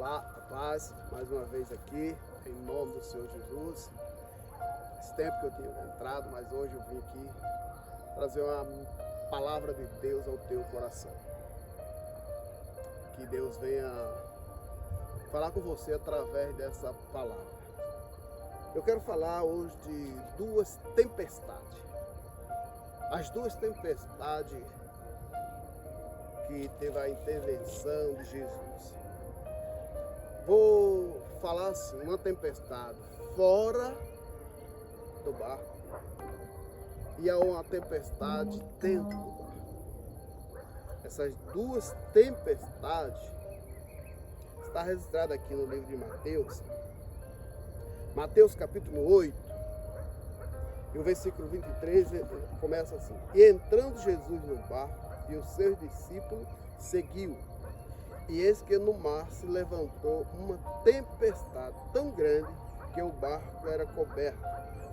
Olá, paz, mais uma vez aqui, em nome do Senhor Jesus. Esse tempo que eu tinha entrado, mas hoje eu vim aqui trazer uma palavra de Deus ao teu coração. Que Deus venha falar com você através dessa palavra. Eu quero falar hoje de duas tempestades. As duas tempestades que teve a intervenção de Jesus. Vou falar assim, uma tempestade fora do barco e há uma tempestade dentro do barco. Essas duas tempestades está registrada aqui no livro de Mateus. Mateus capítulo 8, e o versículo 23 começa assim: E entrando Jesus no barco, e os seus discípulos seguiu. E eis que no mar se levantou uma tempestade tão grande que o barco era coberto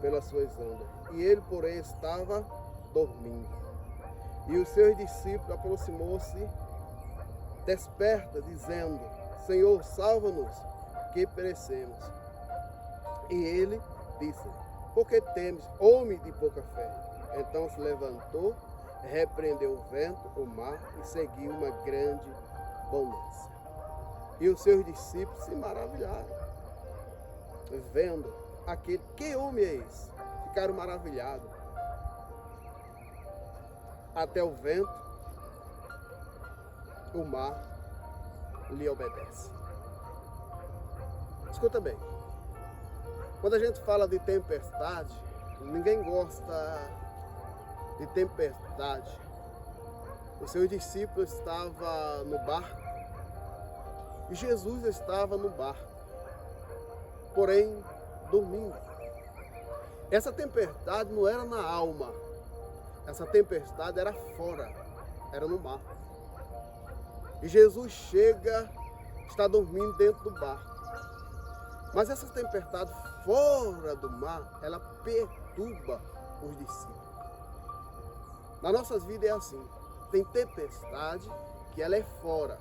pelas suas ondas. E ele, porém, estava dormindo. E os seus discípulos aproximou-se desperta, dizendo: Senhor, salva-nos, que perecemos. E ele disse: Por que temes, homem de pouca fé? Então se levantou, repreendeu o vento, o mar, e seguiu uma grande bonança. E os seus discípulos se maravilharam, vendo aquele, que homem é esse? Ficaram maravilhados. Até o vento, o mar lhe obedece. Escuta bem, quando a gente fala de tempestade, ninguém gosta de tempestade. Os seus discípulos estavam no barco e Jesus estava no barco, porém dormindo. Essa tempestade não era na alma, essa tempestade era fora, era no mar. E Jesus chega, está dormindo dentro do barco. Mas essa tempestade fora do mar, ela perturba os discípulos. Nas nossas vidas é assim. Tem tempestade que ela é fora,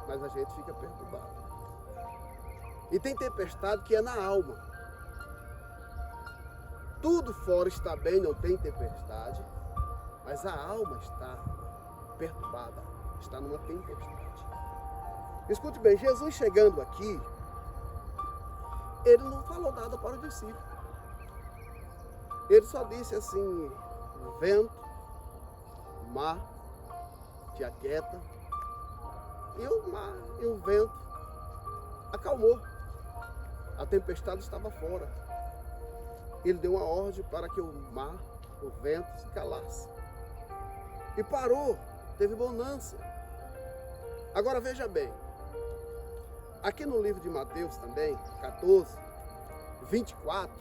mas a gente fica perturbado. E tem tempestade que é na alma. Tudo fora está bem, não tem tempestade, mas a alma está perturbada, está numa tempestade. Escute bem, Jesus chegando aqui, ele não falou nada para o discípulo. Ele só disse assim: vento, mar, te aquieta. E o mar e o vento acalmou. A tempestade estava fora. Ele deu uma ordem para que o mar, o vento se calasse. E parou, teve bonança. Agora veja bem, aqui no livro de Mateus também, 14, 24,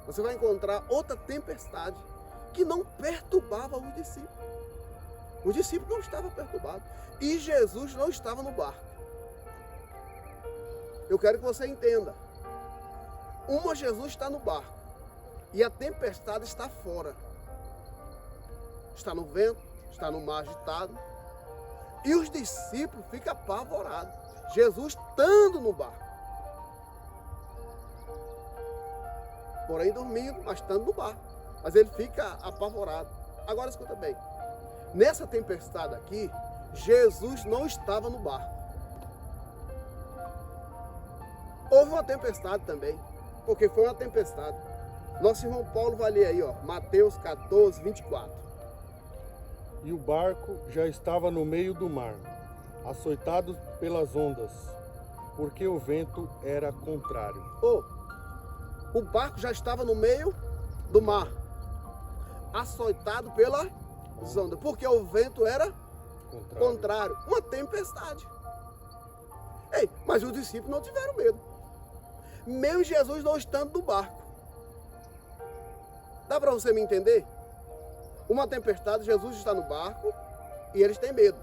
você vai encontrar outra tempestade que não perturbava os discípulos. Os discípulos não estavam perturbados. E Jesus não estava no barco. Eu quero que você entenda. Jesus está no barco. E a tempestade está fora. Está no vento, está no mar agitado. E os discípulos ficam apavorados. Jesus estando no barco. Porém dormindo, mas estando no barco. Mas ele fica apavorado. Agora escuta bem. Nessa tempestade aqui, Jesus não estava no barco. Houve uma tempestade também, porque foi uma tempestade. Nosso irmão Paulo vai ler aí, ó, Mateus 14, 24. E o barco já estava no meio do mar, açoitado pelas ondas, porque o vento era contrário. O barco já estava no meio do mar, açoitado pelas ondas, porque o vento era contrário. Uma tempestade. Ei, mas os discípulos não tiveram medo. Mesmo Jesus não estando no barco. Dá para você me entender? Uma tempestade, Jesus está no barco e eles têm medo.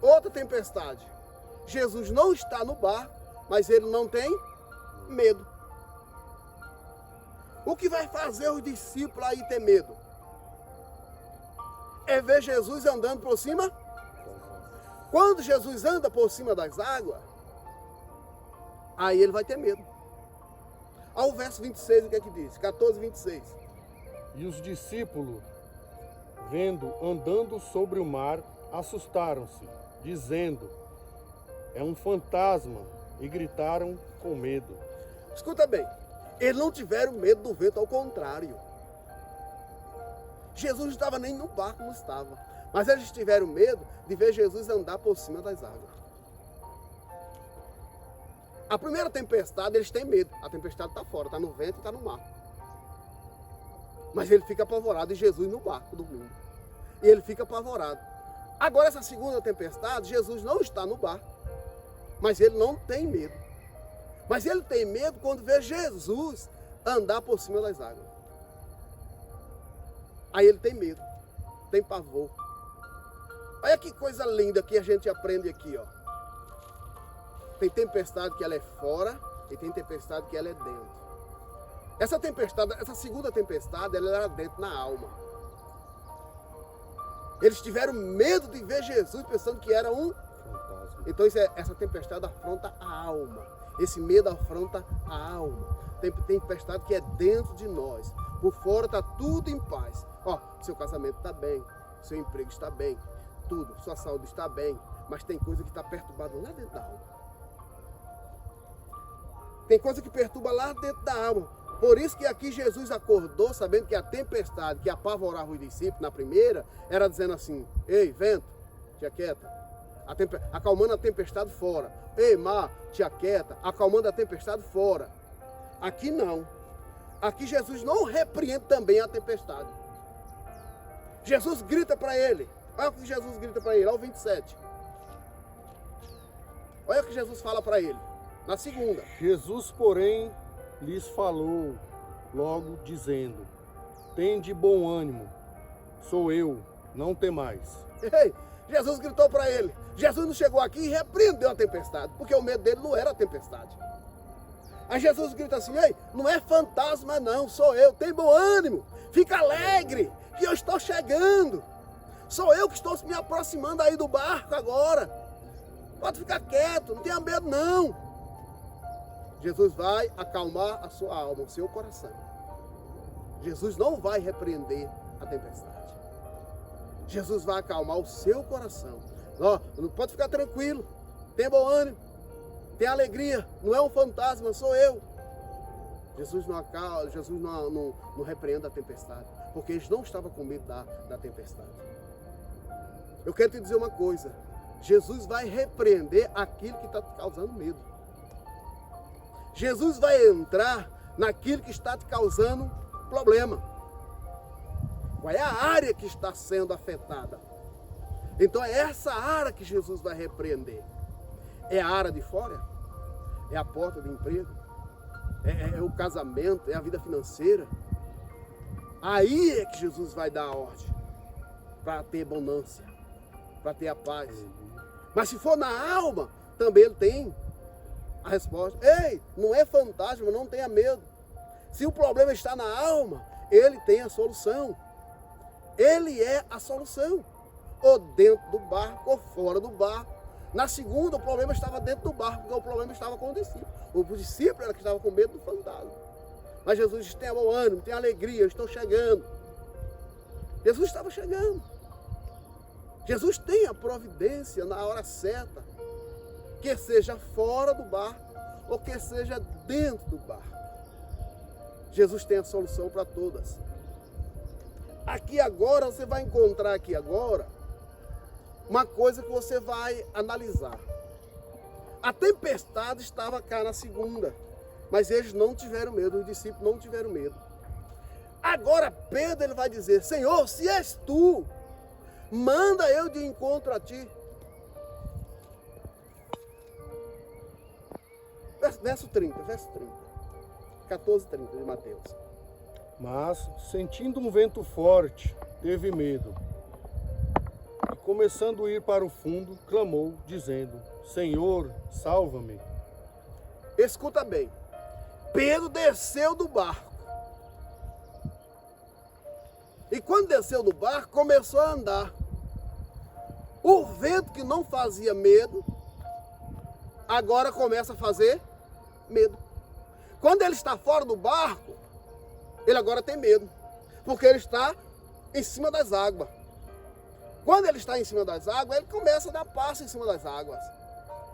Outra tempestade, Jesus não está no barco, mas ele não tem medo. O que vai fazer os discípulos aí ter medo? É ver Jesus andando por cima. Quando Jesus anda por cima das águas, Aí ele vai ter medo. Ao verso 26, o que é que diz? 14, 26. E os discípulos, vendo andando sobre o mar, assustaram-se, dizendo: é um fantasma, e gritaram com medo. Escuta bem, eles não tiveram medo do vento, ao contrário. Jesus não estava nem no barco, não estava. Mas eles tiveram medo de ver Jesus andar por cima das águas. A primeira tempestade, eles têm medo. A tempestade está fora, está no vento e está no mar. Mas ele fica apavorado e Jesus no barco dormindo. E ele fica apavorado. Agora essa segunda tempestade, Jesus não está no barco. Mas ele não tem medo. Mas ele tem medo quando vê Jesus andar por cima das águas. Aí ele tem medo, tem pavor. Olha que coisa linda que a gente aprende aqui, ó. Tem tempestade que ela é fora e tem tempestade que ela é dentro. Essa tempestade, essa segunda tempestade, ela era dentro na alma. Eles tiveram medo de ver Jesus pensando que era um fantasma. Então essa tempestade afronta a alma. Esse medo afronta a alma. Tem tempestade que é dentro de nós. Por fora está tudo em paz. Ó, seu casamento está bem, seu emprego está bem, tudo, sua saúde está bem, mas tem coisa que está perturbada lá dentro da alma. Tem coisa que perturba lá dentro da alma. Por isso que aqui Jesus acordou sabendo que a tempestade que apavorava os discípulos na primeira, era dizendo assim: ei, vento, te aquieta. Acalmando a tempestade fora. Ei, mar, te aquieta. Acalmando a tempestade fora. Aqui não. Aqui Jesus não repreende também a tempestade. Jesus grita para ele. Olha o que Jesus grita para ele, olha o 27. Olha o que Jesus fala para ele, na segunda. Jesus, porém, lhes falou logo, dizendo: tende bom ânimo, sou eu, não temais. Ei, Jesus gritou para ele. Jesus não chegou aqui e repreendeu a tempestade, porque o medo dele não era a tempestade. Aí Jesus grita assim: ei, não é fantasma não, sou eu, tem bom ânimo, fica alegre, que eu estou chegando. Sou eu que estou me aproximando aí do barco agora. Pode ficar quieto, não tenha medo não. Jesus vai acalmar a sua alma, o seu coração. Jesus não vai repreender a tempestade. Jesus vai acalmar o seu coração. Ó, pode ficar tranquilo, tem bom ânimo, tem alegria, não é um fantasma, sou eu. Jesus não acalma, Jesus não repreende a tempestade, porque eles não estavam com medo da tempestade. Eu quero te dizer uma coisa: Jesus vai repreender aquilo que está te causando medo. Jesus vai entrar naquilo que está te causando problema. Qual é a área que está sendo afetada? Então é essa área que Jesus vai repreender. É a área de fora? É a porta de emprego? É o casamento? É a vida financeira? Aí é que Jesus vai dar a ordem para ter abundância, para ter a paz. Mas se for na alma, também ele tem a resposta. Ei, não é fantasma, não tenha medo. Se o problema está na alma, ele tem a solução. Ele é a solução. Ou dentro do barco, ou fora do barco. Na segunda, o problema estava dentro do barco, porque o problema estava com o discípulo. O discípulo era que estava com medo do fantasma. Mas Jesus disse: tenha bom ânimo, tenha alegria, eu estou chegando. Jesus estava chegando. Jesus tem a providência na hora certa, que seja fora do barco ou que seja dentro do barco. Jesus tem a solução para todas. Aqui agora, você vai encontrar aqui agora uma coisa que você vai analisar. A tempestade estava cá na segunda, mas eles não tiveram medo, os discípulos não tiveram medo. Agora Pedro ele vai dizer: Senhor, se és tu, manda eu de encontro a ti. Verso 30, 14:30 de Mateus. Mas, sentindo um vento forte, teve medo. E começando a ir para o fundo, clamou, dizendo: Senhor, salva-me. Escuta bem. Pedro desceu do barco. E quando desceu do barco, começou a andar. O vento que não fazia medo, agora começa a fazer Medo. Quando ele está fora do barco, ele agora tem medo, porque ele está em cima das águas. Quando ele está em cima das águas, ele começa a dar passo em cima das águas.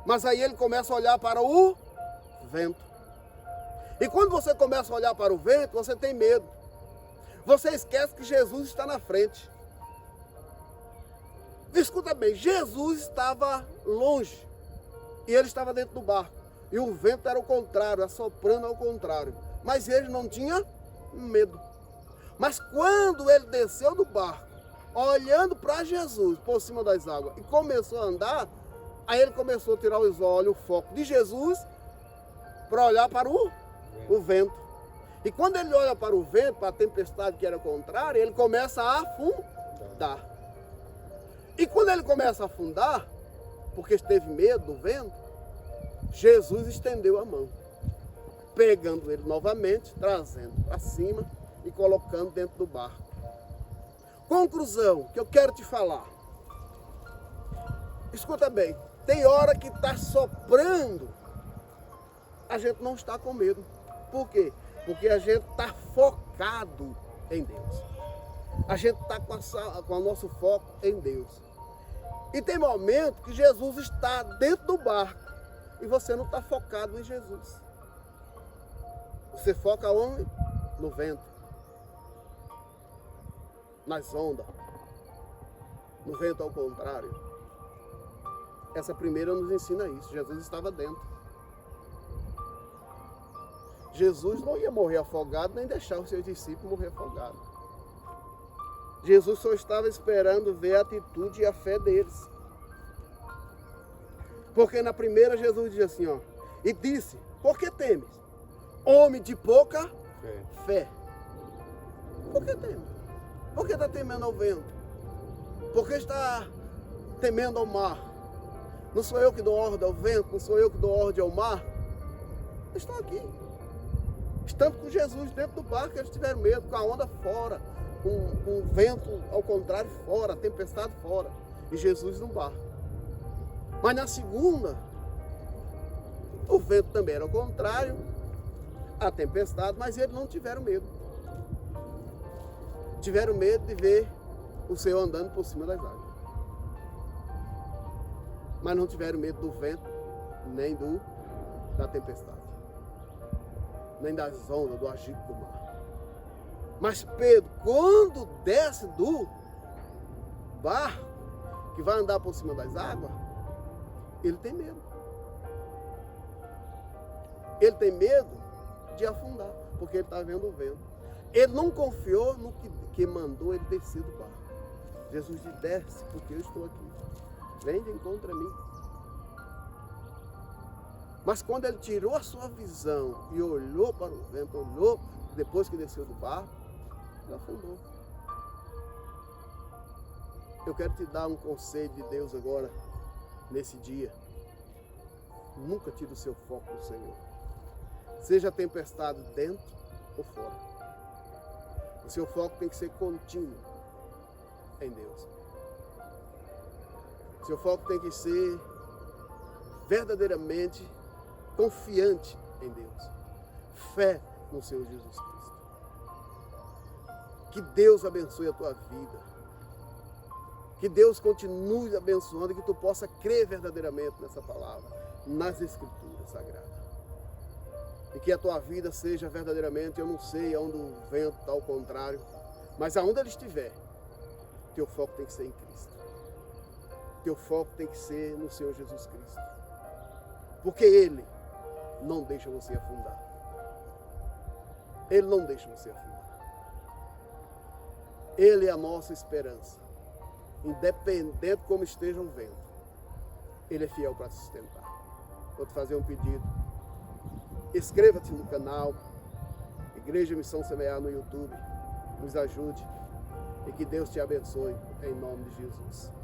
Mas aí ele começa a olhar para o vento. E quando você começa a olhar para o vento, você tem medo. Você esquece que Jesus está na frente. Escuta bem, Jesus estava longe e ele estava dentro do barco. E o vento era o contrário, assoprando ao contrário. Mas ele não tinha medo. Mas quando ele desceu do barco, olhando para Jesus por cima das águas e começou a andar, aí ele começou a tirar os olhos, o foco de Jesus, para olhar para o vento. E quando ele olha para o vento, para a tempestade que era contrária, ele começa a afundar. E quando ele começa a afundar, porque teve medo do vento, Jesus estendeu a mão, pegando ele novamente, trazendo para cima e colocando dentro do barco. Conclusão que eu quero te falar. Escuta bem, tem hora que está soprando, a gente não está com medo. Por quê? Porque a gente está focado em Deus. A gente está com o nosso foco em Deus. E tem momentos que Jesus está dentro do barco e você não está focado em Jesus. Você foca onde? No vento, nas ondas, no vento ao contrário. Essa primeira nos ensina isso. Jesus estava dentro. Jesus não ia morrer afogado, nem deixar os seus discípulos morrer afogados. Jesus só estava esperando ver a atitude e a fé deles. Porque na primeira Jesus diz assim, ó, e disse, por que temes? Homem de pouca fé. Por que temes? Por que está temendo ao vento? Por que está temendo ao mar? Não sou eu que dou ordem ao vento, não sou eu que dou ordem ao mar. Eles estão aqui. Estando com Jesus dentro do barco, eles tiveram medo, com a onda fora, com o vento ao contrário fora, a tempestade fora, e Jesus no barco. Mas na segunda, o vento também era ao contrário, a tempestade, mas eles não tiveram medo. Tiveram medo de ver o Senhor andando por cima das águas. Mas não tiveram medo do vento, nem da tempestade, nem das ondas, do agito do mar. Mas Pedro, quando desce do barco, que vai andar por cima das águas, ele tem medo. Ele tem medo de afundar, porque ele está vendo o vento. Ele não confiou no que mandou ele descer do barco. Jesus disse, desce, porque eu estou aqui. Vem de encontro a mim. Mas quando ele tirou a sua visão e olhou para o vento, olhou, depois que desceu do barco, ele afundou. Eu quero te dar um conselho de Deus agora, nesse dia. Nunca tire o seu foco do Senhor. Seja a tempestade dentro ou fora. O seu foco tem que ser contínuo em Deus. O seu foco tem que ser verdadeiramente confiante em Deus. Fé no Senhor Jesus Cristo. Que Deus abençoe a tua vida. Que Deus continue abençoando e que tu possa crer verdadeiramente nessa palavra, nas Escrituras Sagradas. E que a tua vida seja verdadeiramente, eu não sei aonde o vento está ao contrário, mas aonde ele estiver, teu foco tem que ser em Cristo. Teu foco tem que ser no Senhor Jesus Cristo. Porque Ele não deixa você afundar. Ele não deixa você afundar. Ele é a nossa esperança. Independente como esteja o vento, Ele é fiel para sustentar. Vou te fazer um pedido. Inscreva-te no canal Igreja Missão Semear no YouTube. Nos ajude. E que Deus te abençoe em nome de Jesus.